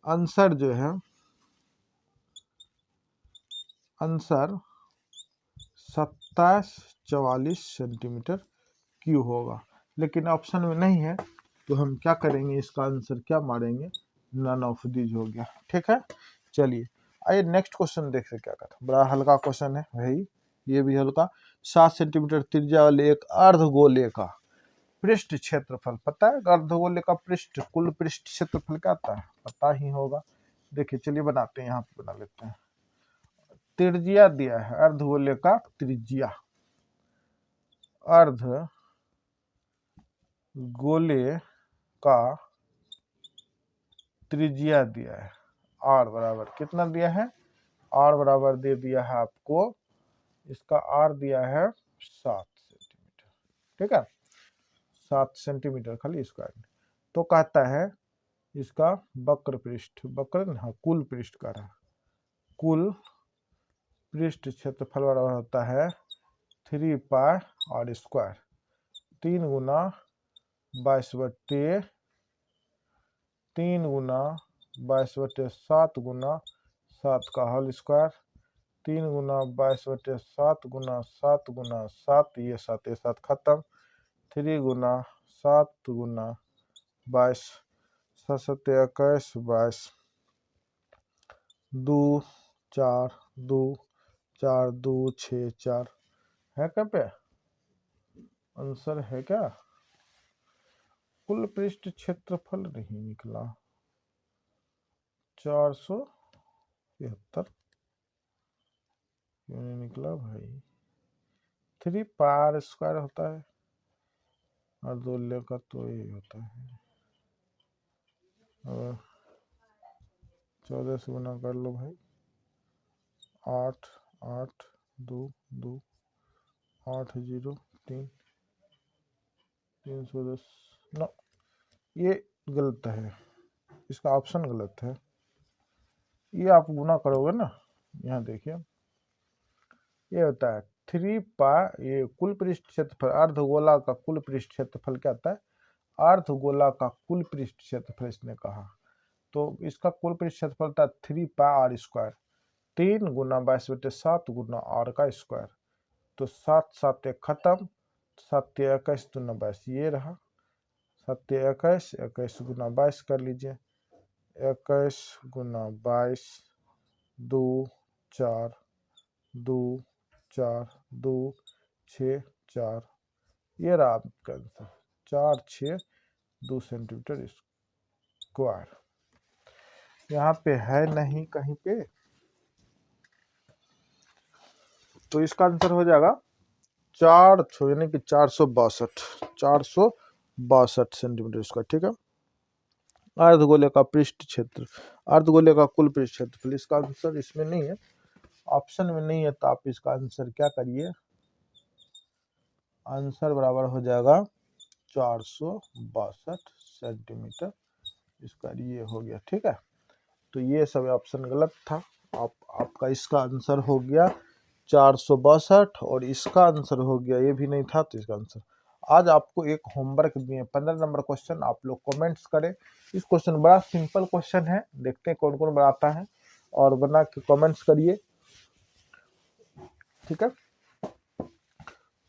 आंसर जो है, आंसर 2744 सेंटीमीटर क्यूब होगा, लेकिन ऑप्शन में नहीं है, तो हम क्या करेंगे, इसका आंसर क्या मारेंगे, नन ऑफ दीज हो गया। ठीक है, चलिए आइए नेक्स्ट क्वेश्चन देखते क्या कहता है। बड़ा हल्का क्वेश्चन है भाई, ये भी हल्का। 7 सेंटीमीटर त्रिज्या वाले एक अर्धगोले का पृष्ठ क्षेत्रफल, पता है अर्धगोले का पृष्ठ, कुल पृष्ठ क्षेत्रफल क्या आता है, पता ही होगा। देखिए चलिए बनाते हैं, यहाँ पे बना लेते हैं। त्रिज्या दिया है अर्धगोले का त्रिज्या, अर्ध गोले का त्रिज्या दिया है, आर बराबर कितना दिया है, आर बराबर दे दिया है आपको, इसका आर दिया है 7 सेंटीमीटर। ठीक है, 7 सेंटीमीटर खाली स्क्वायर। तो कहता है इसका वक्र पृष्ठ, वक्र हाँ कुल पृष्ठ का रहा, कुल पृष्ठ क्षेत्रफल बराबर होता है 3 पाई और स्क्वायर, 3 गुना 22/3 गुना 22/7 गुना 7 का होल स्क्वायर, 3 गुना 22/7 गुना 7 गुना 7, ये 7 खत्म, 3 गुना 7 गुना 22, 7 21 22, 2 4 2 4 2 6 4 है क्या पे आंसर है क्या, कुल पृष्ठ क्षेत्रफल नहीं निकला, 473 क्यों नहीं निकला भाई? 3 पार स्क्वायर होता है और 2 लेकर तो ये होता है। और 14 से गुना कर लो भाई। 8 8 2 2 8 0 3 310 नो, ये गलत है, इसका ऑप्शन गलत है। ये आप गुना करोगे ना, यहाँ देखिए ये होता है 3 पाई, ये कुल पृष्ठ क्षेत्रफल, अर्धगोला का कुल पृष्ठ क्षेत्रफल क्या आता है? अर्धगोला का कुल पृष्ठ क्षेत्रफल इसने कहा, तो इसका कुल पृष्ठ क्षेत्रफल था 3 पाई आर स्क्वायर, 3 गुना 22/7 गुना आर का स्क्वायर। तो 7 7 एक खत्म, 7 21 दूना 22, ये रहा 7 21, 21 गुना 22 कर लीजिए, 21 गुना 22 2 4 2 4 2 6 4, ये रहा आपका आंसर 4 6 2 सेंटीमीटर स्क्वायर। यहाँ पे है नहीं कहीं पे, तो इसका आंसर हो जाएगा 4 यानी कि 462 सेंटीमीटर स्क्वायर। ठीक है, अर्धगोले का पृष्ठ क्षेत्र, अर्धगोले का कुल पृष्ठ क्षेत्रफल, इसका आंसर इसमें नहीं है, ऑप्शन में नहीं है, तो आप इसका आंसर क्या करिए, आंसर बराबर हो जाएगा 462 सेंटीमीटर स्क्वायर, ये हो गया। ठीक है, तो ये सब ऑप्शन गलत था, आपका इसका आंसर हो गया 462 और इसका आंसर हो गया, ये भी नहीं था तो इसका आंसर। आज आपको एक होमवर्क दिए 15 नंबर क्वेश्चन, आप लोग कमेंट्स करें। इस क्वेश्चन बड़ा सिंपल क्वेश्चन है, देखते हैं कौन कौन बनाता है और बना के कमेंट्स करिए। ठीक है,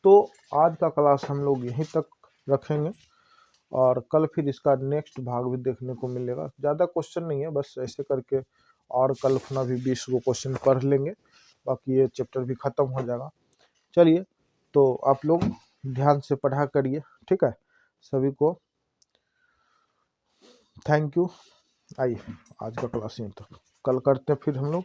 तो आज का क्लास हम लोग यहीं तक रखेंगे और कल फिर इसका नेक्स्ट भाग भी देखने को मिलेगा। ज़्यादा क्वेश्चन नहीं है, बस ऐसे करके और कल अपना भी 20 गो क्वेश्चन पढ़ लेंगे, बाकी ये चैप्टर भी ख़त्म हो जाएगा। चलिए, तो आप लोग ध्यान से पढ़ा करिए। ठीक है, सभी को थैंक यू। आइए आज का क्लास यहीं तक, कल करते हैं फिर हम लोग।